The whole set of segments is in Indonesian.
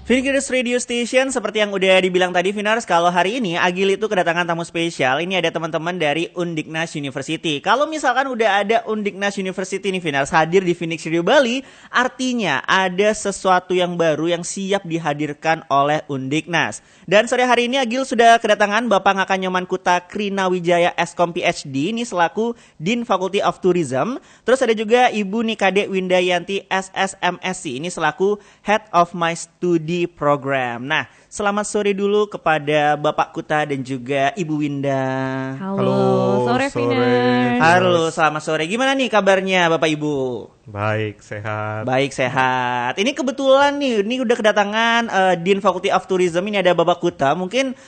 Fingerus Radio Station, seperti yang udah dibilang tadi Finars, kalau hari ini Agil itu kedatangan tamu spesial. Ini ada teman-teman dari Undiknas University. Kalau misalkan udah ada Undiknas University nih Finars hadir di Phoenix Radio Bali, artinya ada sesuatu yang baru yang siap dihadirkan oleh Undiknas. Dan sore hari ini Agil sudah kedatangan Bapak Ngakanyoman Kuta Krina Wijaya Eskom PhD, ini selaku Dean Faculty of Tourism. Terus ada juga Ibu Nikade Windayanti SSMSC, ini selaku Head of My Study Program. Nah, selamat sore dulu kepada Bapak Kuta dan juga Ibu Winda. Halo, sore Vina. Halo, selamat sore. Gimana nih kabarnya Bapak Ibu? Baik, sehat. Baik, sehat. Ini kebetulan nih, ini udah kedatangan Dean Faculty of Tourism, ini ada Bapak Kuta. Mungkin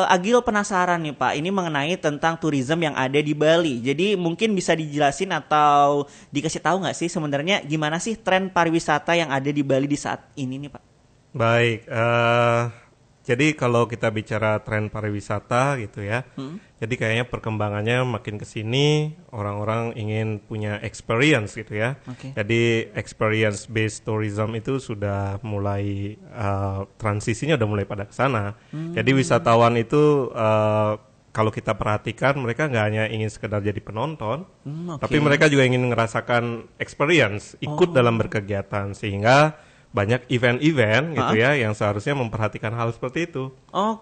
Agil penasaran nih Pak, ini mengenai tentang tourism yang ada di Bali. Jadi mungkin bisa dijelasin atau dikasih tahu nggak sih sebenarnya gimana sih tren pariwisata yang ada di Bali di saat ini nih Pak? Baik, jadi kalau kita bicara tren pariwisata gitu ya, jadi kayaknya perkembangannya makin ke sini orang-orang ingin punya experience gitu ya. Okay. Jadi experience based tourism itu sudah mulai transisinya udah mulai pada ke sana. Jadi wisatawan itu kalau kita perhatikan mereka nggak hanya ingin sekedar jadi penonton, tapi mereka juga ingin merasakan experience, ikut dalam berkegiatan sehingga banyak event-event gitu ya yang seharusnya memperhatikan hal seperti itu.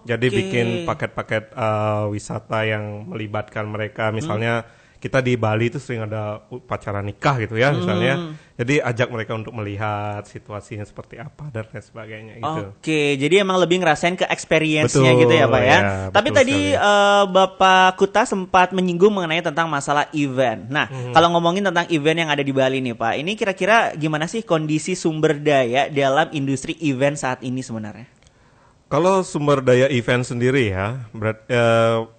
Jadi bikin paket-paket wisata yang melibatkan mereka. Misalnya kita di Bali itu sering ada upacara nikah gitu ya misalnya. Jadi ajak mereka untuk melihat situasinya seperti apa dan lain sebagainya gitu. Oke, jadi emang lebih ngerasain ke experience-nya gitu ya Pak ya. Ya, tapi tadi Bapak Kuta sempat menyinggung mengenai tentang masalah event. Nah, kalau ngomongin tentang event yang ada di Bali nih Pak, ini kira-kira gimana sih kondisi sumber daya dalam industri event saat ini sebenarnya? Kalau sumber daya event sendiri ya,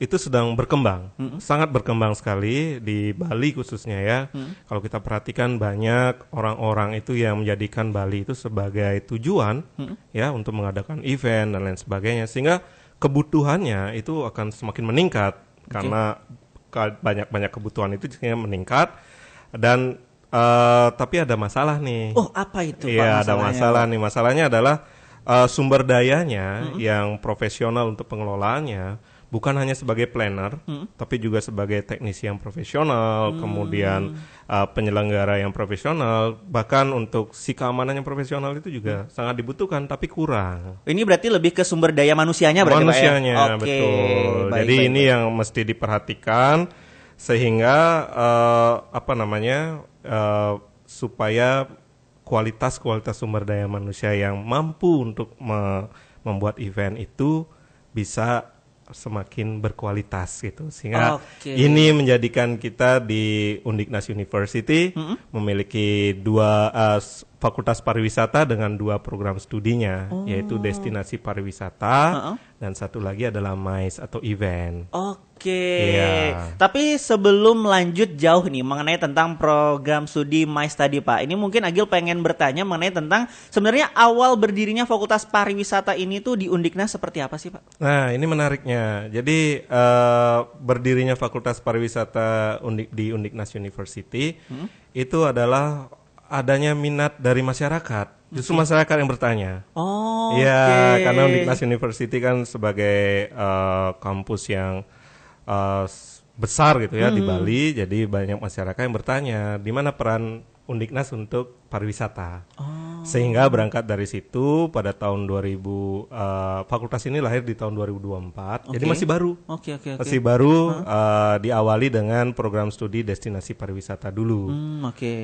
itu sedang berkembang, sangat berkembang sekali di Bali khususnya ya. Kalau kita perhatikan banyak orang-orang itu yang menjadikan Bali itu sebagai tujuan ya untuk mengadakan event dan lain sebagainya, sehingga kebutuhannya itu akan semakin meningkat karena banyak kebutuhan itu sehingga meningkat dan tapi ada masalah nih. Oh, apa itu Pak? Iya, ada masalah nih. Masalahnya adalah sumber dayanya yang profesional untuk pengelolaannya bukan hanya sebagai planner, tapi juga sebagai teknisi yang profesional, kemudian penyelenggara yang profesional, bahkan untuk si keamanan yang profesional itu juga sangat dibutuhkan, tapi kurang. Ini berarti lebih ke sumber daya manusianya berarti manusianya, Pak ya? Betul. Jadi ini yang mesti diperhatikan sehingga supaya kualitas sumber daya manusia yang mampu untuk membuat event itu bisa semakin berkualitas gitu. Sehingga ini menjadikan kita di Undiknas University memiliki dua fakultas pariwisata dengan dua program studinya, yaitu destinasi pariwisata dan satu lagi adalah MICE atau event. Tapi sebelum lanjut jauh nih mengenai tentang program studi MICE tadi Pak, ini mungkin Agil pengen bertanya mengenai tentang sebenarnya awal berdirinya fakultas pariwisata ini tuh di Undiknas seperti apa sih Pak? Nah ini menariknya, jadi berdirinya fakultas pariwisata di Undiknas University itu adalah adanya minat dari masyarakat. Justru masyarakat yang bertanya. Karena Undiknas University kan sebagai kampus yang besar gitu ya di Bali, jadi banyak masyarakat yang bertanya di mana peran Undiknas untuk pariwisata. Sehingga berangkat dari situ pada tahun 2000 fakultas ini lahir di tahun 2024. Jadi masih baru. Masih baru diawali dengan program studi destinasi pariwisata dulu.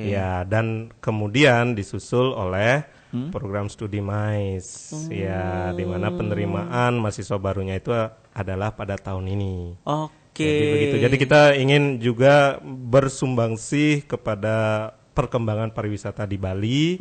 Ya, dan kemudian disusul oleh program studi MICE. Ya, di mana penerimaan mahasiswa barunya itu adalah pada tahun ini. Jadi begitu. Jadi kita ingin juga bersumbangsi kepada perkembangan pariwisata di Bali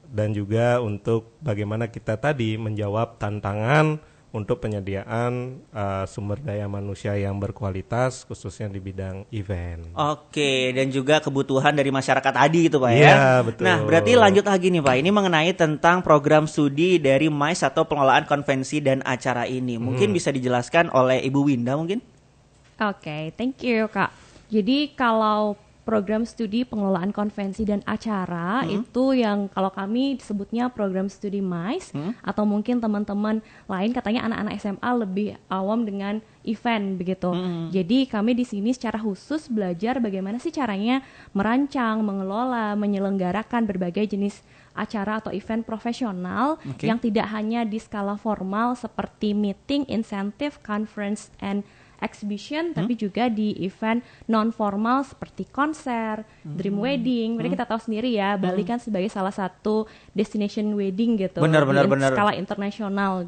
dan juga untuk bagaimana kita tadi menjawab tantangan untuk penyediaan sumber daya manusia yang berkualitas khususnya di bidang event. Dan juga kebutuhan dari masyarakat tadi gitu Pak ya. Iya, betul. Nah, berarti lanjut lagi nih Pak. Ini mengenai tentang program studi dari MICE atau pengelolaan konvensi dan acara ini. Mungkin bisa dijelaskan oleh Ibu Winda mungkin? Thank you Kak. Jadi kalau program studi pengelolaan konvensi dan acara, itu yang kalau kami disebutnya program studi MICE, atau mungkin teman-teman lain katanya anak-anak SMA lebih awam dengan event begitu. Jadi kami di sini secara khusus belajar bagaimana sih caranya merancang, mengelola, menyelenggarakan berbagai jenis acara atau event profesional yang tidak hanya di skala formal seperti meeting, incentive, conference, and exhibition, tapi juga di event non formal seperti konser, dream wedding. Kita tahu sendiri ya, Bali kan sebagai salah satu destination wedding gitu, Benar. skala internasional.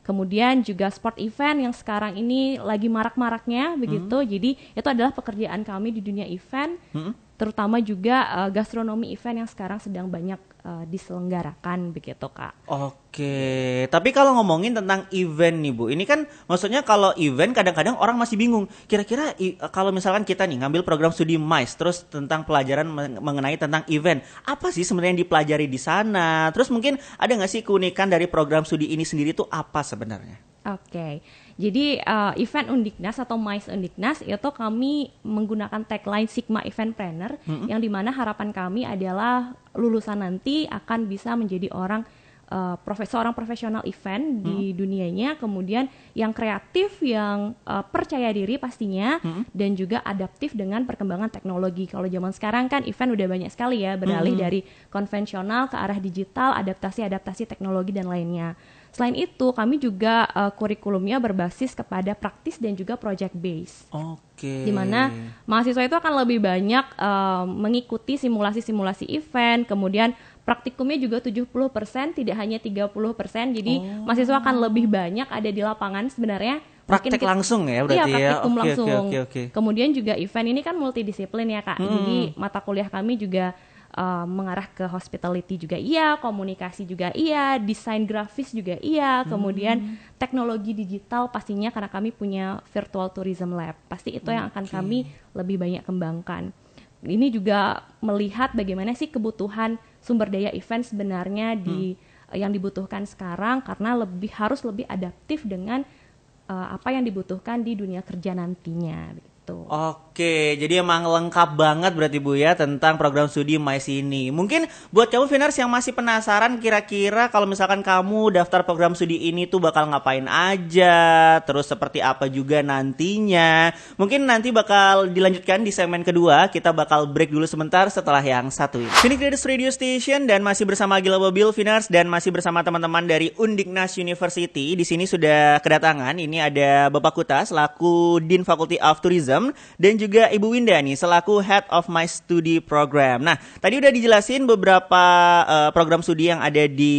Kemudian juga sport event yang sekarang ini lagi marak-maraknya begitu. Jadi itu adalah pekerjaan kami di dunia event, terutama juga gastronomi event yang sekarang sedang banyak diselenggarakan begitu, Kak. Oke, tapi kalau ngomongin tentang event nih Bu, ini kan maksudnya kalau event kadang-kadang orang masih bingung. Kira-kira kalau misalkan kita nih ngambil program studi MICE, terus tentang pelajaran mengenai tentang event, apa sih sebenarnya yang dipelajari di sana? Terus mungkin ada nggak sih keunikan dari program studi ini sendiri itu apa sebenarnya? Oke, jadi event Undiknas atau MICE Undiknas itu kami menggunakan tagline Sigma Event Planner, yang dimana harapan kami adalah lulusan nanti akan bisa menjadi seorang profesional event di dunianya, kemudian yang kreatif, yang percaya diri pastinya, dan juga adaptif dengan perkembangan teknologi. Kalau zaman sekarang kan event udah banyak sekali ya, beralih dari konvensional ke arah digital, adaptasi teknologi dan lainnya. Selain itu, kami juga kurikulumnya berbasis kepada praktis dan juga project base. Di mana mahasiswa itu akan lebih banyak mengikuti simulasi-simulasi event, kemudian praktikumnya juga 70%, tidak hanya 30%. Jadi mahasiswa akan lebih banyak ada di lapangan sebenarnya. Praktek langsung ya berarti ya? Iya, praktikum langsung. Oke. Kemudian juga event ini kan multidisiplin ya, Kak. Jadi mata kuliah kami juga mengarah ke hospitality juga iya, komunikasi juga iya, desain grafis juga iya, kemudian teknologi digital pastinya karena kami punya virtual tourism lab. Pasti itu yang akan kami lebih banyak kembangkan. Ini juga melihat bagaimana sih kebutuhan sumber daya event sebenarnya yang dibutuhkan sekarang, karena harus lebih adaptif dengan apa yang dibutuhkan di dunia kerja nantinya. Oke, jadi emang lengkap banget berarti Bu ya tentang program studi MICE ini. Mungkin buat kamu Vinars yang masih penasaran kira-kira kalau misalkan kamu daftar program studi ini tuh bakal ngapain aja, terus seperti apa juga nantinya. Mungkin nanti bakal dilanjutkan di segmen kedua, kita bakal break dulu sebentar setelah yang satu ini. Phoenix Kids Radio Station dan masih bersama Gila Mobil Vinars dan masih bersama teman-teman dari Undiknas University. Di sini sudah kedatangan, ini ada Bapak Kuta selaku Dean Faculty of Tourism dan juga Ibu Winda nih selaku Head of My Study Program. Nah, tadi udah dijelasin beberapa program studi yang ada di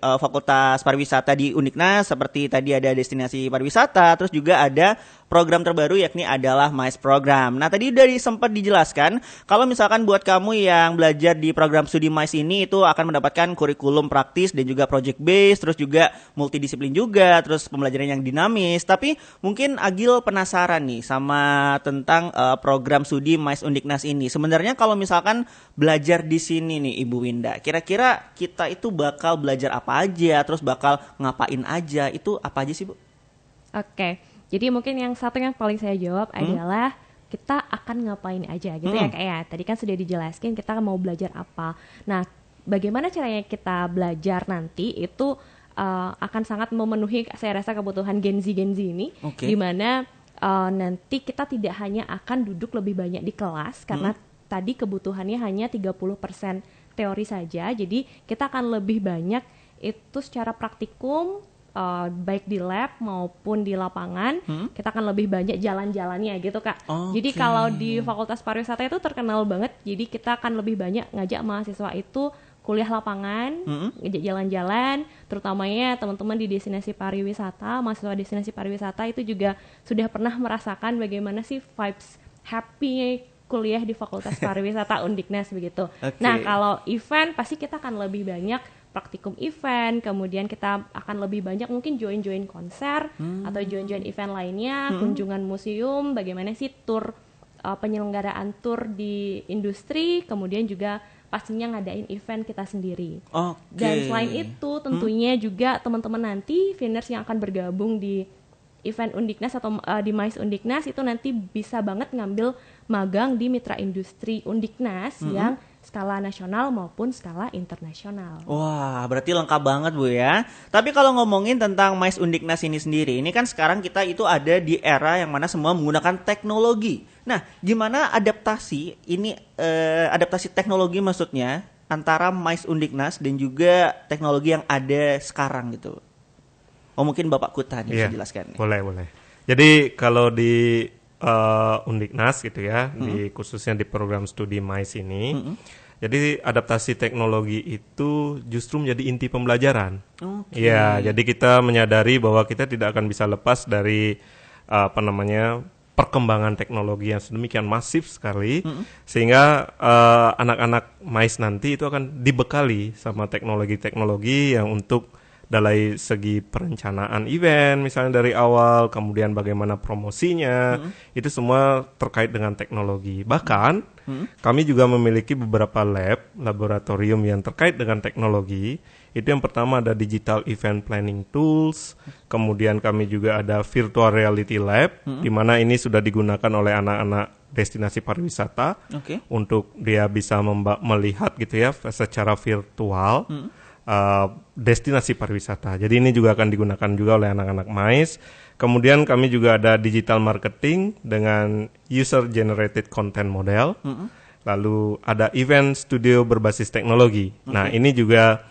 Fakultas Pariwisata di Undiknas, seperti tadi ada destinasi pariwisata, terus juga ada program terbaru yakni adalah MICE Program. Nah, tadi udah sempat dijelaskan kalau misalkan buat kamu yang belajar di program studi MICE ini itu akan mendapatkan kurikulum praktis dan juga project based, terus juga multidisiplin juga, terus pembelajaran yang dinamis. Tapi mungkin Agil penasaran nih sama tentang program studi MICE Undiknas ini. Sebenarnya kalau misalkan belajar di sini nih Ibu Winda, kira-kira kita itu bakal belajar apa aja, terus bakal ngapain aja, itu apa aja sih Bu? Oke. Jadi mungkin yang satu yang paling saya jawab adalah kita akan ngapain aja gitu ya, kayak tadi kan sudah dijelaskan kita mau belajar apa. Nah, bagaimana caranya kita belajar nanti itu akan sangat memenuhi saya rasa kebutuhan Gen Z ini, di mana nanti kita tidak hanya akan duduk lebih banyak di kelas karena tadi kebutuhannya hanya 30% teori saja. Jadi kita akan lebih banyak itu secara praktikum, baik di lab maupun di lapangan. Kita akan lebih banyak jalan-jalannya gitu Kak. Jadi kalau di Fakultas Pariwisata itu terkenal banget, jadi kita akan lebih banyak ngajak mahasiswa itu kuliah lapangan, ngajak jalan-jalan, terutamanya teman-teman di destinasi pariwisata, mahasiswa destinasi pariwisata itu juga sudah pernah merasakan bagaimana sih vibes happy kuliah di Fakultas Pariwisata Undiknas begitu. Nah, kalau event pasti kita akan lebih banyak praktikum event, kemudian kita akan lebih banyak mungkin join konser atau join event lainnya, kunjungan museum, bagaimana sih tour, penyelenggaraan tour di industri, kemudian juga pastinya ngadain event kita sendiri. Dan selain itu tentunya juga teman-teman nanti Viners yang akan bergabung di event Undiknas atau di MICE Undiknas itu nanti bisa banget ngambil magang di mitra industri Undiknas yang skala nasional maupun skala internasional. Wah, berarti lengkap banget Bu ya. Tapi kalau ngomongin tentang Mais Undiknas ini sendiri, ini kan sekarang kita itu ada di era yang mana semua menggunakan teknologi. Nah, gimana adaptasi ini adaptasi teknologi maksudnya antara Mais Undiknas dan juga teknologi yang ada sekarang gitu? Oh, mungkin Bapak Kuta nih bisa jelaskan. Boleh. Jadi kalau di Undiknas gitu ya, khususnya di program studi Mais ini, jadi adaptasi teknologi itu justru menjadi inti pembelajaran. Ya, jadi kita menyadari bahwa kita tidak akan bisa lepas dari perkembangan teknologi yang sedemikian masif sekali, sehingga anak-anak Mais nanti itu akan dibekali sama teknologi-teknologi yang untuk dari segi perencanaan event misalnya dari awal, kemudian bagaimana promosinya, itu semua terkait dengan teknologi. Bahkan kami juga memiliki beberapa laboratorium yang terkait dengan teknologi. Itu yang pertama ada digital event planning tools, kemudian kami juga ada virtual reality lab, di mana ini sudah digunakan oleh anak-anak destinasi pariwisata untuk dia bisa melihat gitu ya secara virtual destinasi pariwisata. Jadi ini juga akan digunakan juga oleh anak-anak Mais. Kemudian kami juga ada digital marketing dengan user generated content model. Lalu ada event studio berbasis teknologi. Nah, ini juga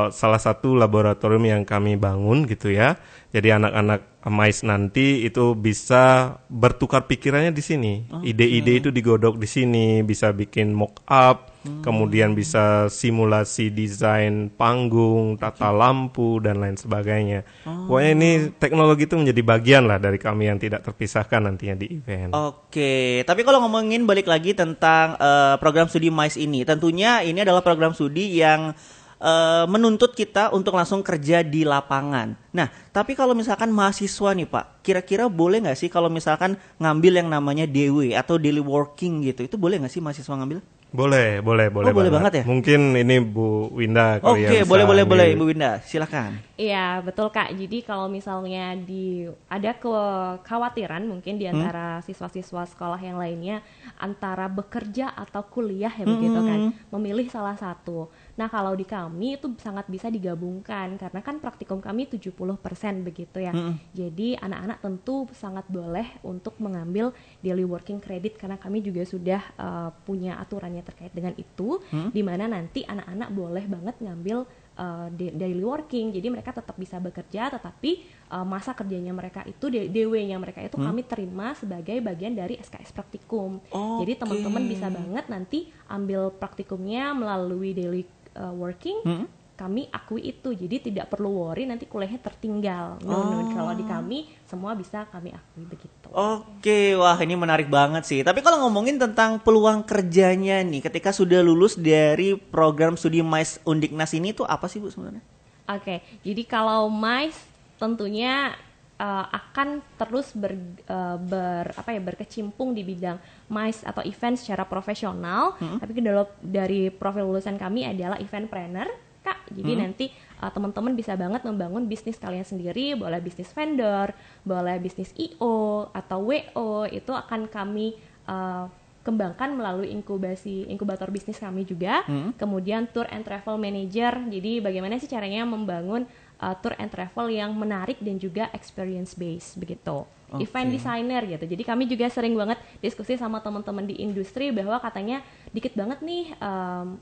salah satu laboratorium yang kami bangun gitu ya. Jadi anak-anak Mais nanti itu bisa bertukar pikirannya di sini. Ide-ide itu digodok di sini, bisa bikin mock up, kemudian bisa simulasi desain panggung, tata lampu dan lain sebagainya. Pokoknya ini teknologi itu menjadi bagian lah dari kami yang tidak terpisahkan nantinya di event. Oke, tapi kalau ngomongin balik lagi tentang program studi Mais ini, tentunya ini adalah program studi yang menuntut kita untuk langsung kerja di lapangan. Nah, tapi kalau misalkan mahasiswa nih Pak, kira-kira boleh nggak sih kalau misalkan ngambil yang namanya DW atau daily working gitu, itu boleh nggak sih mahasiswa ngambil? Boleh boleh banget ya? Mungkin ini Bu Winda kali ya. Oke, boleh Ibu Winda, silakan. Iya, betul Kak. Jadi kalau misalnya ada kekhawatiran mungkin di antara siswa-siswa sekolah yang lainnya antara bekerja atau kuliah ya begitu kan, memilih salah satu. Nah, kalau di kami itu sangat bisa digabungkan karena kan praktikum kami 70% begitu ya. Jadi anak-anak tentu sangat boleh untuk mengambil daily working credit karena kami juga sudah punya aturannya terkait dengan itu, di mana nanti anak-anak boleh banget ngambil daily working. Jadi mereka tetap bisa bekerja, tetapi masa kerjanya mereka itu DW-nya mereka itu kami terima sebagai bagian dari SKS praktikum. Jadi teman-teman bisa banget nanti ambil praktikumnya melalui daily working, kami akui itu, jadi tidak perlu worry nanti kuliahnya tertinggal. No, kalau di kami semua bisa kami akui begitu. Oke, wah ini menarik banget sih. Tapi kalau ngomongin tentang peluang kerjanya nih, ketika sudah lulus dari program studi Mais Undiknas ini tuh apa sih Bu sebenarnya? Oke, jadi kalau Mais tentunya akan terus berkecimpung di bidang Mais atau event secara profesional. Tapi dari profil lulusan kami adalah event planner, Kak. Jadi nanti teman-teman bisa banget membangun bisnis kalian sendiri, boleh bisnis vendor, boleh bisnis IO atau WO, itu akan kami kembangkan melalui inkubator bisnis kami juga. Kemudian tour and travel manager. Jadi bagaimana sih caranya membangun tour and travel yang menarik dan juga experience based begitu. Event designer gitu. Jadi kami juga sering banget diskusi sama teman-teman di industri bahwa katanya dikit banget nih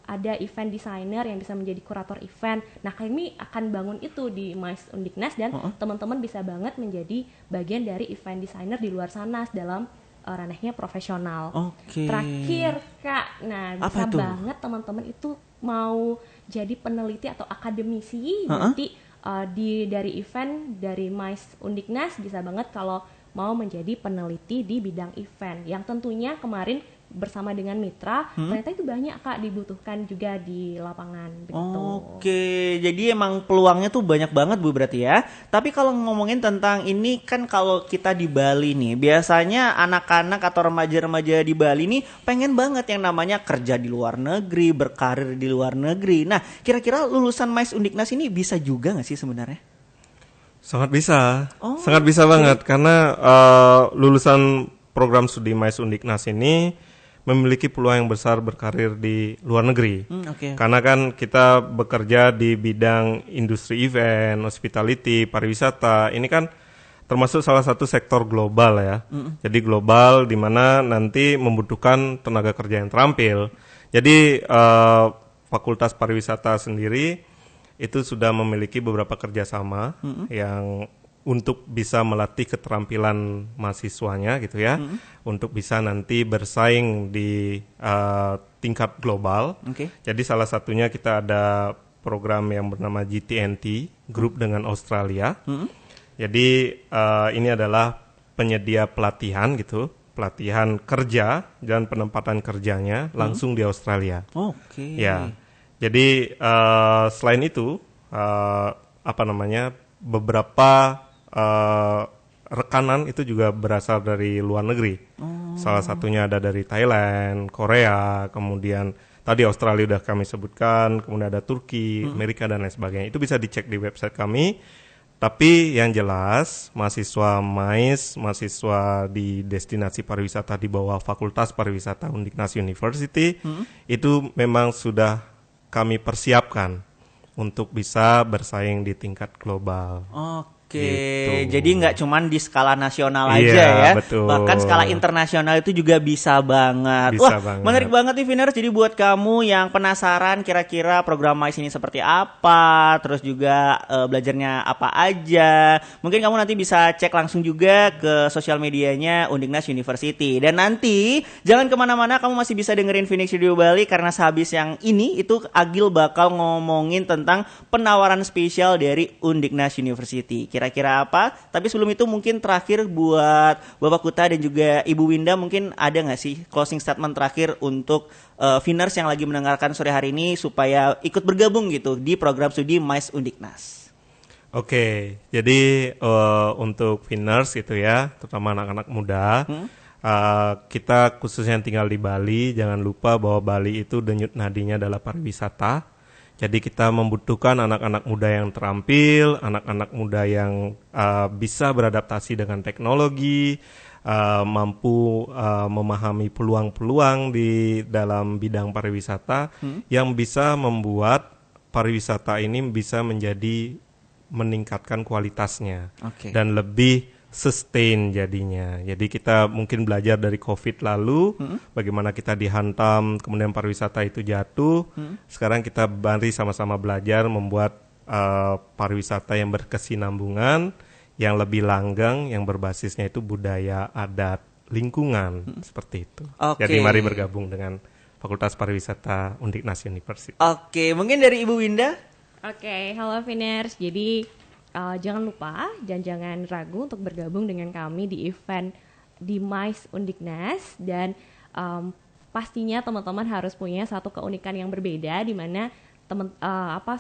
ada event designer yang bisa menjadi kurator event. Nah, kami akan bangun itu di Mais Undiknas dan teman-teman bisa banget menjadi bagian dari event designer di luar sana dalam ranahnya profesional. Terakhir Kak, nah bisa banget teman-teman itu mau jadi peneliti atau akademisi nanti dari event dari Mais Undiknas bisa banget kalau mau menjadi peneliti di bidang event yang tentunya kemarin bersama dengan mitra ternyata itu banyak Kak dibutuhkan juga di lapangan begitu. Oke, jadi emang peluangnya tuh banyak banget Bu berarti ya. Tapi kalau ngomongin tentang ini kan kalau kita di Bali nih, biasanya anak-anak atau remaja-remaja di Bali nih pengen banget yang namanya kerja di luar negeri, berkarir di luar negeri. Nah, kira-kira lulusan Mais Undiknas ini bisa juga nggak sih sebenarnya? Sangat bisa banget karena lulusan program studi MICE Undiknas ini memiliki peluang yang besar berkarir di luar negeri. Karena kan kita bekerja di bidang industri event, hospitality, pariwisata. Ini kan termasuk salah satu sektor global ya. Jadi global di mana nanti membutuhkan tenaga kerja yang terampil. Jadi Fakultas Pariwisata sendiri itu sudah memiliki beberapa kerjasama yang untuk bisa melatih keterampilan mahasiswanya gitu ya, untuk bisa nanti bersaing di tingkat global. Jadi salah satunya kita ada program yang bernama GTNT, grup dengan Australia. Jadi ini adalah penyedia pelatihan gitu, pelatihan kerja dan penempatan kerjanya langsung di Australia. Ya, jadi selain itu beberapa rekanan itu juga berasal dari luar negeri. Salah satunya ada dari Thailand, Korea, kemudian tadi Australia udah kami sebutkan, kemudian ada Turki, Amerika dan lain sebagainya. Itu bisa dicek di website kami. Tapi yang jelas mahasiswa MICE, mahasiswa di destinasi pariwisata di bawah Fakultas Pariwisata Undiknas University itu memang sudah kami persiapkan untuk bisa bersaing di tingkat global. Gitu. Jadi nggak cuman di skala nasional aja ya, betul. Bahkan skala internasional itu juga bisa banget. Menarik banget nih Viners. Jadi buat kamu yang penasaran kira-kira program MICE ini seperti apa, terus juga belajarnya apa aja, mungkin kamu nanti bisa cek langsung juga ke sosial medianya Undiknas University. Dan nanti jangan kemana-mana, kamu masih bisa dengerin Phoenix Radio Bali karena sehabis yang ini itu Agil bakal ngomongin tentang penawaran spesial dari Undiknas University. Kira-kira apa? Tapi sebelum itu mungkin terakhir buat Bapak Kuta dan juga Ibu Winda, mungkin ada nggak sih closing statement terakhir untuk Viners yang lagi mendengarkan sore hari ini supaya ikut bergabung gitu di program studi MICE Undiknas? Oke, jadi untuk Viners itu ya, terutama anak-anak muda, kita khususnya yang tinggal di Bali, jangan lupa bahwa Bali itu denyut nadinya adalah pariwisata. Jadi kita membutuhkan anak-anak muda yang terampil, anak-anak muda yang bisa beradaptasi dengan teknologi, mampu memahami peluang-peluang di dalam bidang pariwisata yang bisa membuat pariwisata ini bisa meningkatkan kualitasnya dan lebih sustain jadinya. Jadi kita mungkin belajar dari COVID lalu, bagaimana kita dihantam, kemudian pariwisata itu jatuh. Sekarang kita mari sama-sama belajar membuat pariwisata yang berkesinambungan, yang lebih langgeng, yang berbasisnya itu budaya, adat, lingkungan, seperti itu. Jadi mari bergabung dengan Fakultas Pariwisata Undiknas University. Mungkin dari Ibu Winda? Halo Viners. Jadi jangan lupa dan jangan ragu untuk bergabung dengan kami di event di MICE Undiknas, dan pastinya teman-teman harus punya satu keunikan yang berbeda di mana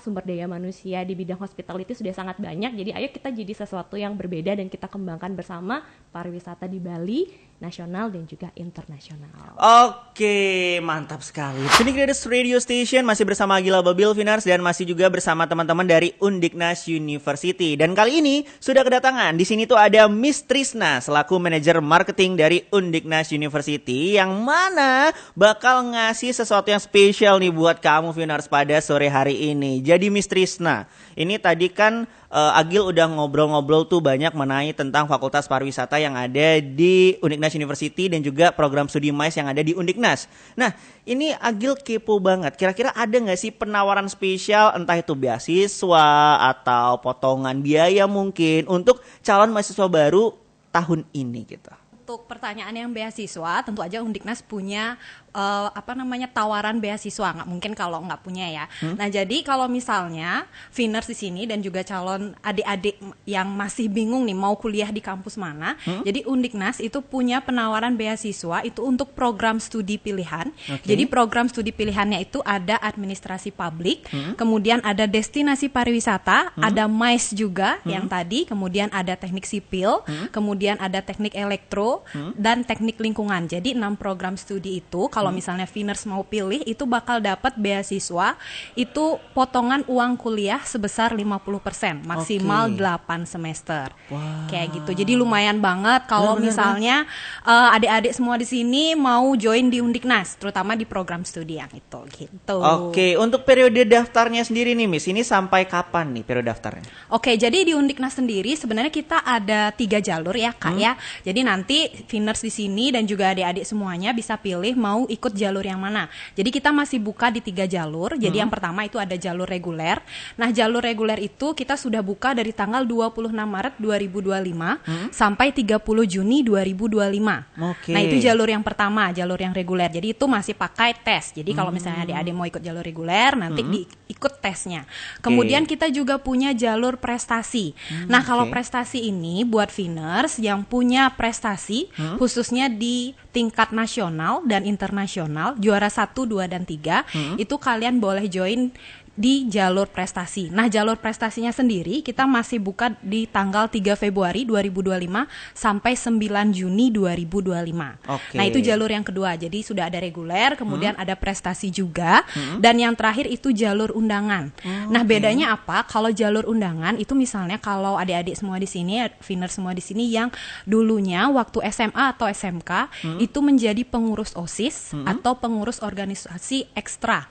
sumber daya manusia di bidang hospitality sudah sangat banyak. Jadi ayo kita jadi sesuatu yang berbeda dan kita kembangkan bersama pariwisata di Bali, nasional dan juga internasional. Mantap sekali. Phoenix Radio Station masih bersama Agil Ababil, Vinars, dan masih juga bersama teman-teman dari Undiknas University. Dan kali ini sudah kedatangan. Di sini tuh ada Miss Trisna selaku manajer marketing dari Undiknas University yang mana bakal ngasih sesuatu yang spesial nih buat kamu Vinars pada sore hari ini. Jadi Miss Trisna, ini tadi kan Agil udah ngobrol-ngobrol tuh banyak mengenai tentang Fakultas Pariwisata yang ada di Undiknas University dan juga program studi MICE yang ada di Undiknas. Nah, ini Agil kepo banget. Kira-kira ada nggak sih penawaran spesial, entah itu beasiswa atau potongan biaya mungkin untuk calon mahasiswa baru tahun ini gitu? Untuk pertanyaan yang beasiswa, tentu aja Undiknas punya tawaran beasiswa, nggak mungkin kalau nggak punya ya. Nah jadi kalau misalnya Viners di sini dan juga calon adik-adik yang masih bingung nih mau kuliah di kampus mana, jadi Undiknas itu punya penawaran beasiswa itu untuk program studi pilihan. Jadi program studi pilihannya itu ada administrasi publik, kemudian ada destinasi pariwisata, ada MICE juga yang tadi, kemudian ada teknik sipil, kemudian ada teknik elektro, Visio dan Teknik Lingkungan. Jadi 6 program studi itu kalau misalnya Finers mau pilih itu bakal dapat beasiswa itu potongan uang kuliah sebesar 50%, maksimal 8 semester. Kayak gitu. Jadi lumayan banget kalau misalnya adik-adik semua di sini mau join di Undiknas, terutama di program studi yang itu gitu. Oke, untuk periode daftarnya sendiri nih Miss, ini sampai kapan nih periode daftarnya? Oke, jadi di Undiknas sendiri sebenarnya kita ada 3 jalur ya Kak ya. Jadi nanti Finers di sini dan juga adik-adik semuanya bisa pilih mau ikut jalur yang mana. Jadi kita masih buka di 3 jalur. Jadi yang pertama itu ada jalur reguler. Nah, jalur reguler itu kita sudah buka dari tanggal 26 Maret 2025 sampai 30 Juni 2025. Oke. Nah, itu jalur yang pertama, jalur yang reguler. Jadi itu masih pakai tes. Jadi kalau misalnya adik-adik mau ikut jalur reguler, nanti ikut tesnya. Kemudian kita juga punya jalur prestasi. Nah, kalau prestasi ini buat Finers yang punya prestasi khususnya di tingkat nasional dan internasional, juara 1, 2, dan 3, itu kalian boleh join di jalur prestasi. Nah, jalur prestasinya sendiri kita masih buka di tanggal 3 Februari 2025 sampai 9 Juni 2025. Oke. Nah, itu jalur yang kedua. Jadi sudah ada reguler, kemudian ada prestasi juga, dan yang terakhir itu jalur undangan. Nah, bedanya apa? Kalau jalur undangan itu misalnya kalau adik-adik semua di sini, Finers semua di sini yang dulunya waktu SMA atau SMK itu menjadi pengurus OSIS atau pengurus organisasi ekstra.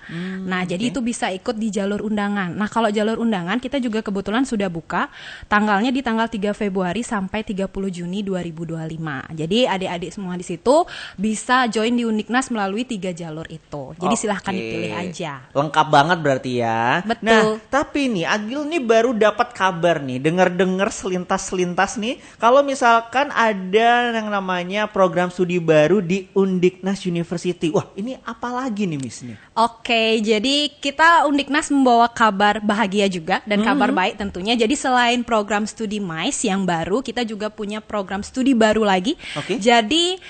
Nah, jadi itu bisa ikut di jalur undangan. Nah, kalau jalur undangan kita juga kebetulan sudah buka tanggalnya di tanggal 3 Februari sampai 30 Juni 2025. Jadi adik-adik semua di situ bisa join di Undiknas melalui 3 jalur itu. Jadi silahkan dipilih aja. Lengkap banget berarti ya. Betul. Nah, tapi nih Agil nih baru dapat kabar nih, dengar-dengar selintas-selintas nih, kalau misalkan ada yang namanya program studi baru di Undiknas University. Wah, ini apa lagi nih Miss nih? Oke, jadi kita Undiknas membawa kabar bahagia juga dan kabar baik tentunya. Jadi selain program studi MICE yang baru, kita juga punya program studi baru lagi. Oke. Jadi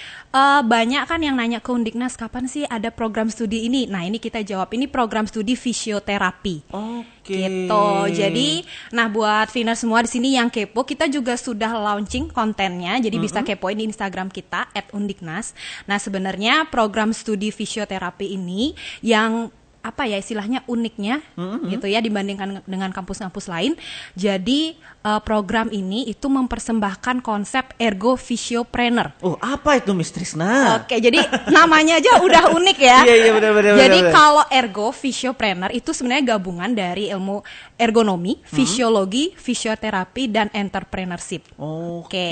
banyak kan yang nanya ke Undiknas kapan sih ada program studi ini. Nah, ini kita jawab, ini program studi fisioterapi. Oke. Gitu. Jadi, nah buat Finers semua di sini yang kepo, kita juga sudah launching kontennya. Jadi bisa kepoin di Instagram kita @undiknas. Nah, sebenarnya program studi fisioterapi ini yang apa ya istilahnya uniknya gitu ya dibandingkan dengan kampus-kampus lain. Jadi program ini itu mempersembahkan konsep ergo fisiopreneur. Oh, apa itu Miss Trisna? Oke, jadi namanya aja udah unik ya. Iya, benar. Jadi kalau ergo fisiopreneur itu sebenarnya gabungan dari ilmu ergonomi, fisiologi, fisioterapi, dan entrepreneurship. Oke.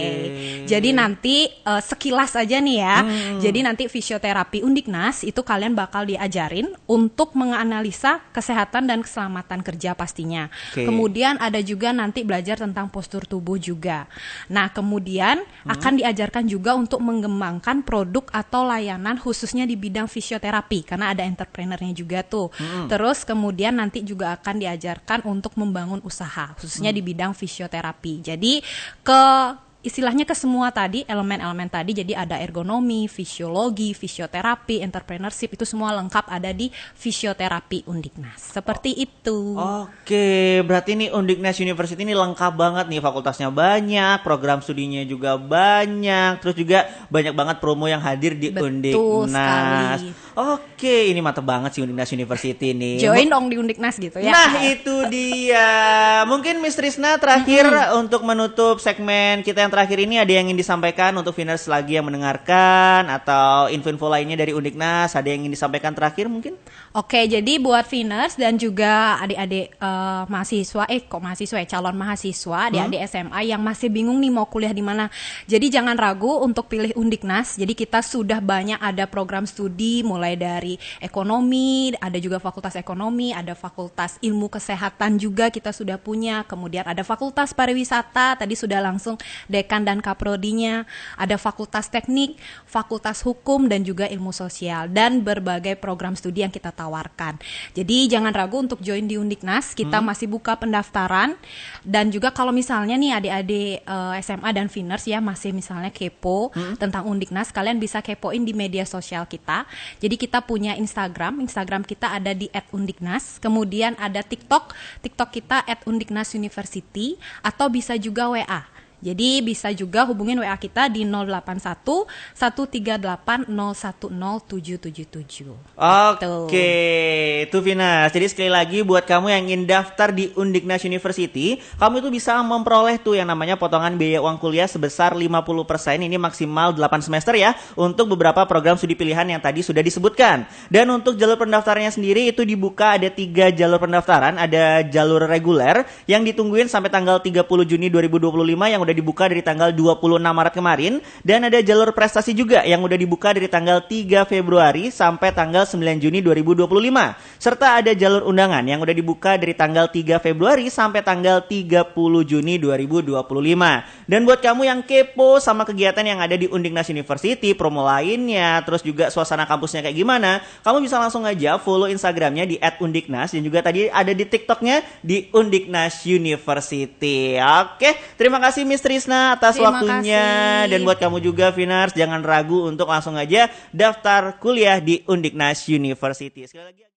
Jadi nanti sekilas aja nih ya. Jadi nanti fisioterapi Undiknas itu kalian bakal diajarin untuk menganalisa kesehatan dan keselamatan kerja pastinya. Kemudian ada juga nanti belajar tentang postur tubuh juga. Nah, kemudian akan diajarkan juga untuk mengembangkan produk atau layanan khususnya di bidang fisioterapi karena ada entrepreneurnya juga tuh. Terus kemudian nanti juga akan diajarkan untuk membangun usaha khususnya di bidang fisioterapi. Jadi istilahnya ke semua tadi, elemen-elemen tadi, jadi ada ergonomi, fisiologi, fisioterapi, entrepreneurship, itu semua lengkap ada di fisioterapi Undiknas. Seperti itu. Oke, berarti ini Undiknas University ini lengkap banget nih, fakultasnya banyak, program studinya juga banyak, terus juga banyak banget promo yang hadir di Undiknas. Sekali. Oke, ini mantep banget sih Undiknas University nih. Join dong di Undiknas gitu ya. Nah, itu dia. Mungkin Miss Trisna terakhir untuk menutup segmen kita yang terakhir ini ada yang ingin disampaikan untuk Finers lagi yang mendengarkan atau info-info lainnya dari Undiknas, ada yang ingin disampaikan terakhir mungkin? Oke, jadi buat Finers dan juga adik-adik calon mahasiswa, adik-adik SMA yang masih bingung nih mau kuliah di mana. Jadi jangan ragu untuk pilih Undiknas. Jadi kita sudah banyak ada program studi mulai dari ekonomi, ada juga fakultas ekonomi, ada fakultas ilmu kesehatan juga kita sudah punya. Kemudian ada fakultas pariwisata, tadi sudah langsung dekan dan kaprodinya, ada fakultas teknik, fakultas hukum dan juga ilmu sosial dan berbagai program studi yang kita tawarkan. Jadi jangan ragu untuk join di Undiknas, kita masih buka pendaftaran. Dan juga kalau misalnya nih adik-adik SMA dan Finers ya masih misalnya kepo tentang Undiknas, kalian bisa kepoin di media sosial kita. Jadi kita punya Instagram kita ada di @undiknas, kemudian ada TikTok kita @undiknasuniversity, atau bisa juga WA. Jadi bisa juga hubungin WA kita di 081 138 010777. Oke, itu Finas. Jadi sekali lagi buat kamu yang ingin daftar di Undiknas University, kamu itu bisa memperoleh tuh yang namanya potongan biaya uang kuliah sebesar 50%. Ini maksimal 8 semester ya, untuk beberapa program studi pilihan yang tadi sudah disebutkan. Dan untuk jalur pendaftarannya sendiri itu dibuka ada 3 jalur pendaftaran. Ada jalur reguler yang ditungguin sampai tanggal 30 Juni 2025 yang udah dibuka dari tanggal 26 Maret kemarin. Dan ada jalur prestasi juga yang udah dibuka dari tanggal 3 Februari sampai tanggal 9 Juni 2025. Serta ada jalur undangan yang udah dibuka dari tanggal 3 Februari sampai tanggal 30 Juni 2025. Dan buat kamu yang kepo sama kegiatan yang ada di Undiknas University, promo lainnya, terus juga suasana kampusnya kayak gimana, kamu bisa langsung aja follow Instagramnya di @undiknas dan juga tadi ada di TikToknya di Undiknas University. Oke, terima kasih Miss Trisna atas Terima waktunya. kasih. Dan buat kamu juga Finars, jangan ragu untuk langsung aja daftar kuliah di Undiknas University. Sekali lagi